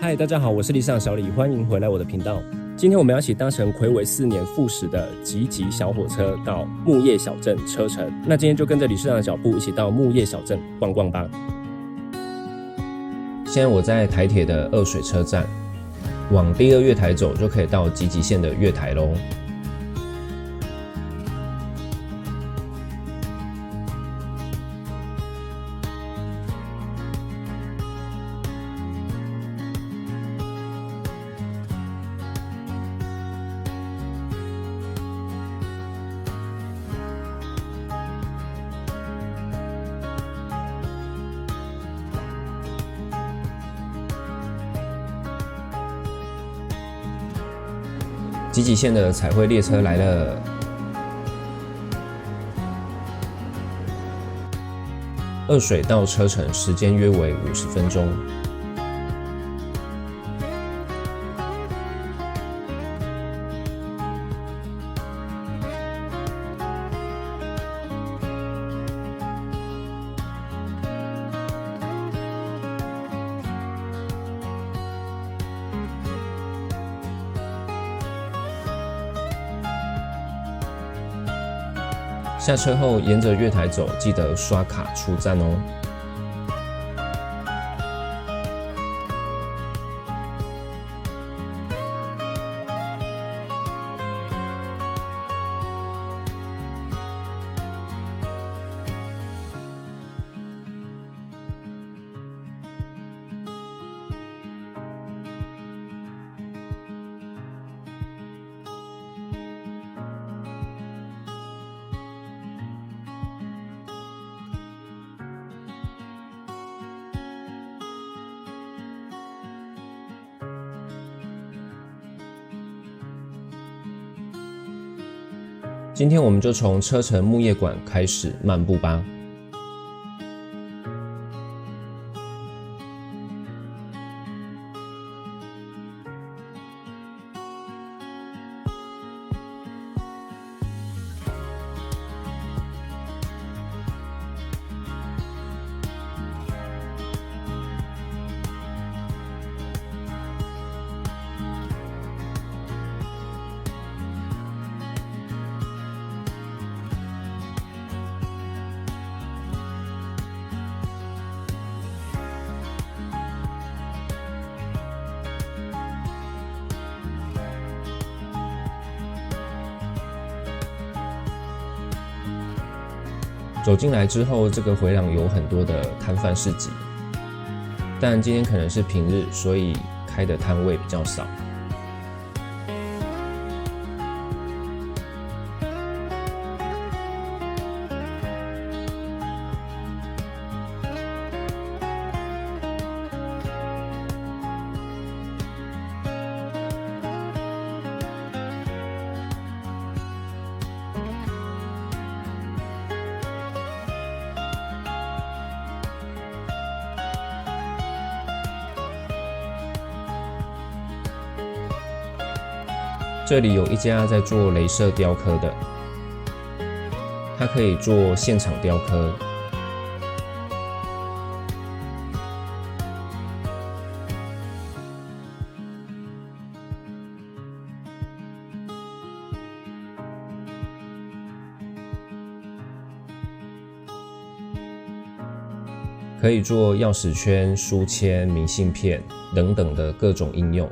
嗨，大家好，我是立尚小李，歡迎回來我的頻道。今天我們要一起搭乘睽違4年復駛的集集小火車到木葉小鎮車城。那今天就跟着理事長的腳步，一起到木葉小鎮逛逛吧。現在我在台鐵的二水車站，往第2月台走就可以到集集線的月台咯。集集線的彩繪列車來了，二水到車城時間約為50分鐘。下車後沿着月台走，記得刷卡出站哦。今天我們就從車城木葉館開始漫步吧。走進來之後，這個迴廊有很多的攤販市集，但今天可能是平日，所以開的攤位比較少。這裡有一家在做鐳射雕刻的，它可以做現場雕刻，可以做鑰匙圈、書籤、明信片等等的各種應用。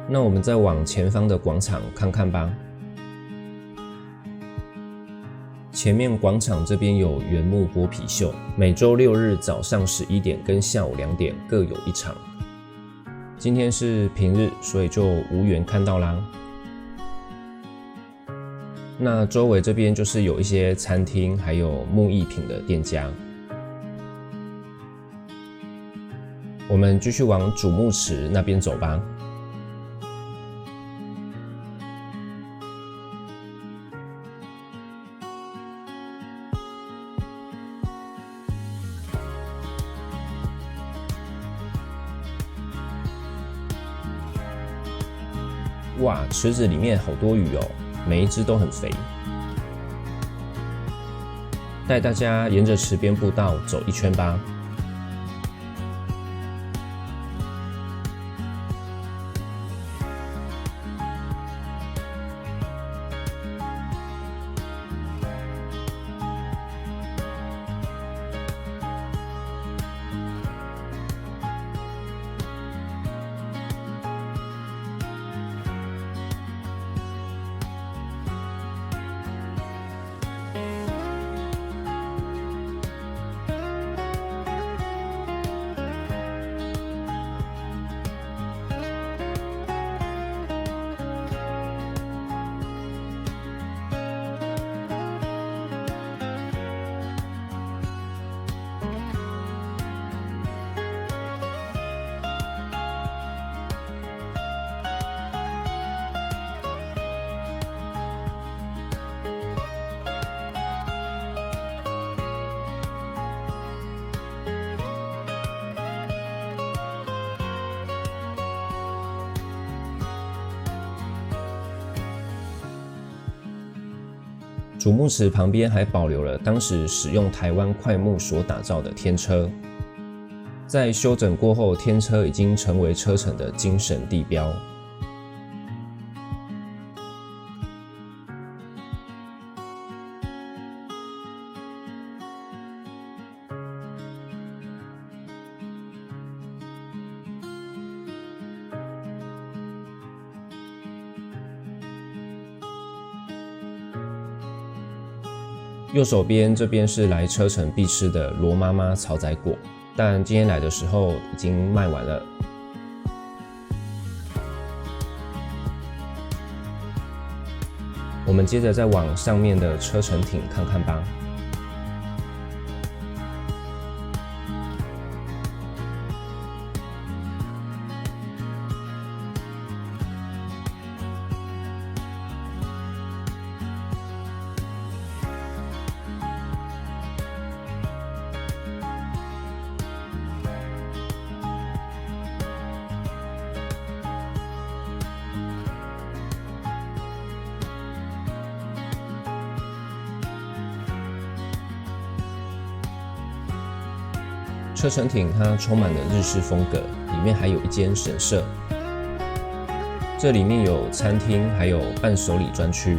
那我們再往前方的廣場看看吧。前面廣場這邊有原木剝皮秀，每週6日早上11點跟下午2點各有一場。今天是平日，所以就無緣看到啦。那周圍這邊就是有一些餐廳，還有木藝品的店家。我們繼續往主木池那邊走吧。哇，池子裡面好多魚哦！每一隻都很肥。帶大家沿着池邊步道走一圈吧。主木池旁邊還保留了當時使用台灣檜木所打造的天車，在修整過後，天車已經成為車城的精神地標。右手邊這邊是來車城必吃的羅媽媽草仔果，但今天來的時候已經賣完了。我們接着再往上面的車城町看看吧。車城町它充滿了日式風格，裡面還有一間神社。這裡面有餐廳，還有伴手禮專區。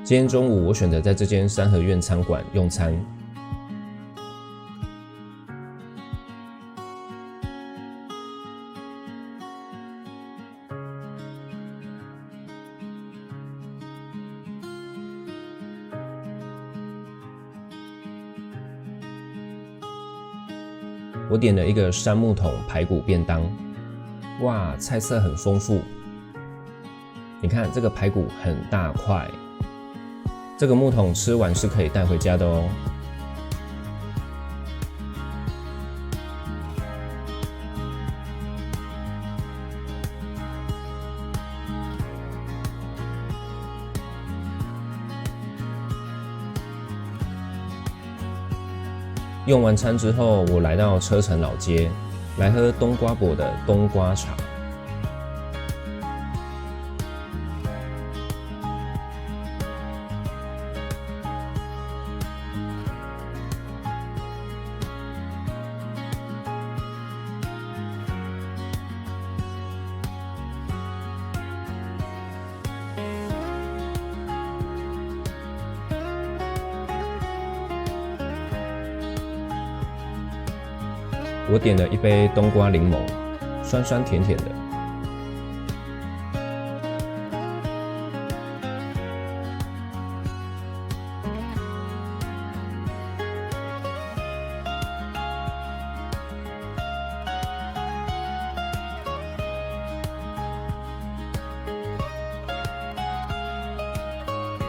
今天中午我選擇在這間三合院餐館用餐。我點了一個杉木桶排骨便當，哇，菜色很豐富。你看這個排骨很大塊。這個木桶吃完是可以帶回家的哦。用完餐之後，我來到車城老街，來喝冬瓜伯的冬瓜茶。我點了一杯冬瓜檸檬，酸酸甜甜的。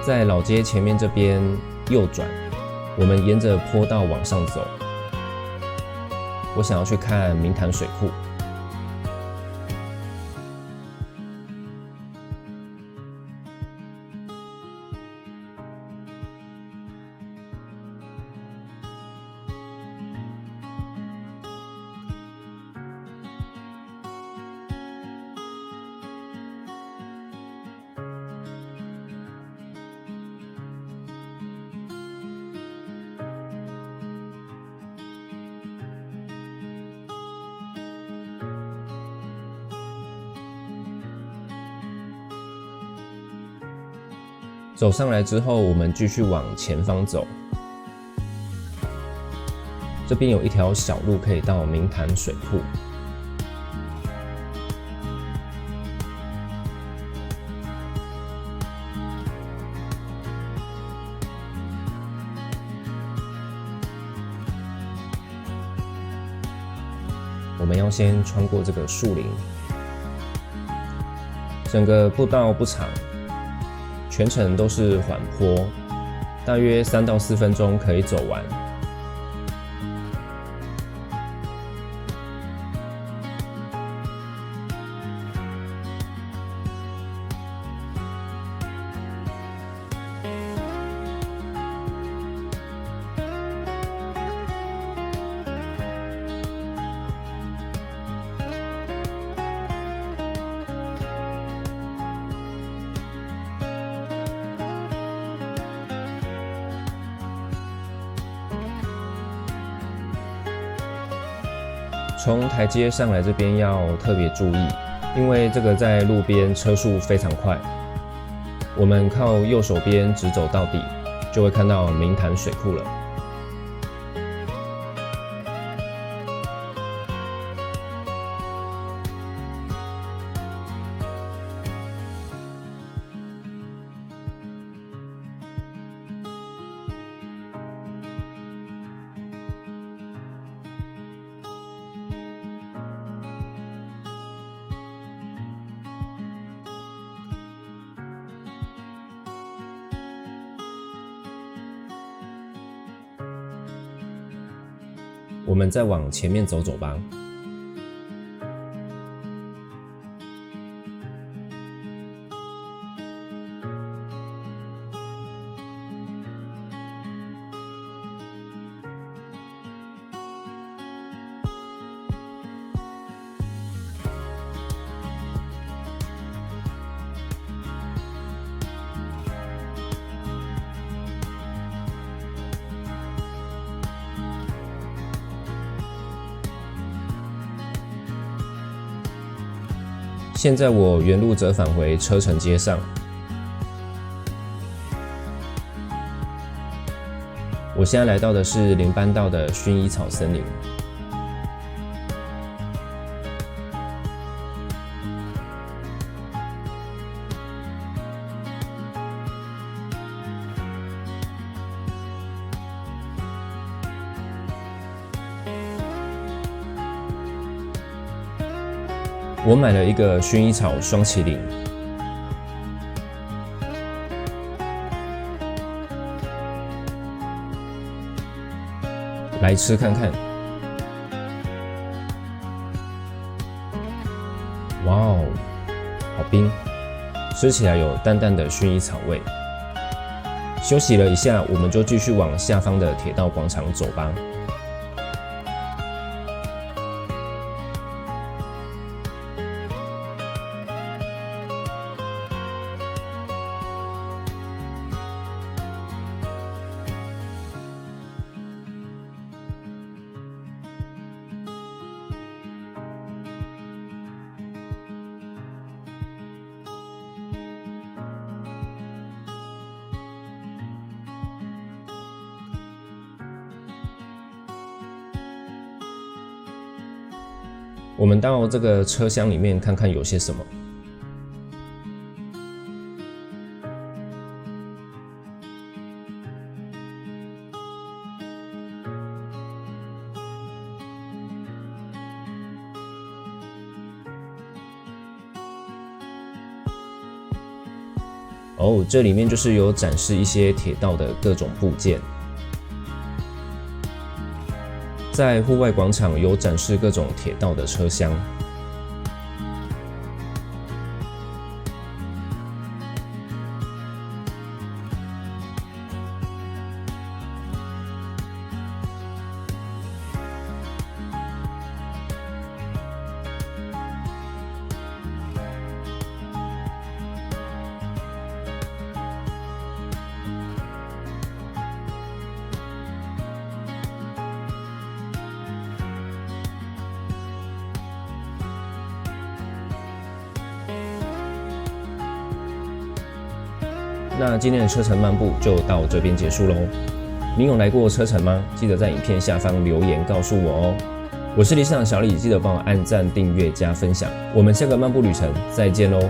在老街前面這邊右轉，我們沿着坡道往上走。我想要去看明潭水庫。走上來之後，我們繼續往前方走。這邊有一條小路可以到明潭水庫。我們要先穿過這個樹林，整個步道不長。全程都是緩坡，大約3到4分鐘可以走完。从台階上來這邊要特別注意，因為這個在路邊車速非常快。我們靠右手邊直走到底，就會看到明潭水庫了。我們再往前面走走吧。现在我原路折返回車城街上。我現在來到的是林班道的薰衣草森林。我買了一個薰衣草雙麒麟，來吃看看。哇哦，好冰，吃起來有淡淡的薰衣草味。休息了一下，我們就繼續往下方的鐵道廣場走吧。我們到這個車廂裡面看看有些什麼。哦，這裡面就是有展示一些鐵道的各種部件。在戶外廣場有展示各種鐵道的車廂。那今天的車城漫步就到這邊結束嘍。你有來過車城嗎？記得在影片下方留言告訴我哦。我是理事長小李，記得幫我按讚、訂閱、加分享。我們下個漫步旅程再見嘍。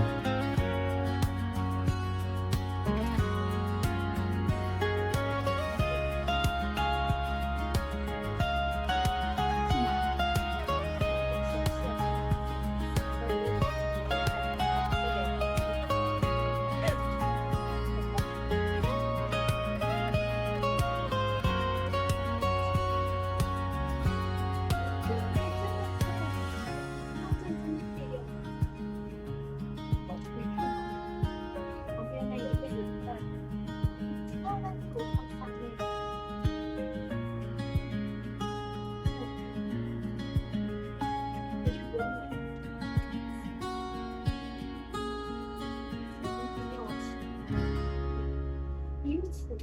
因此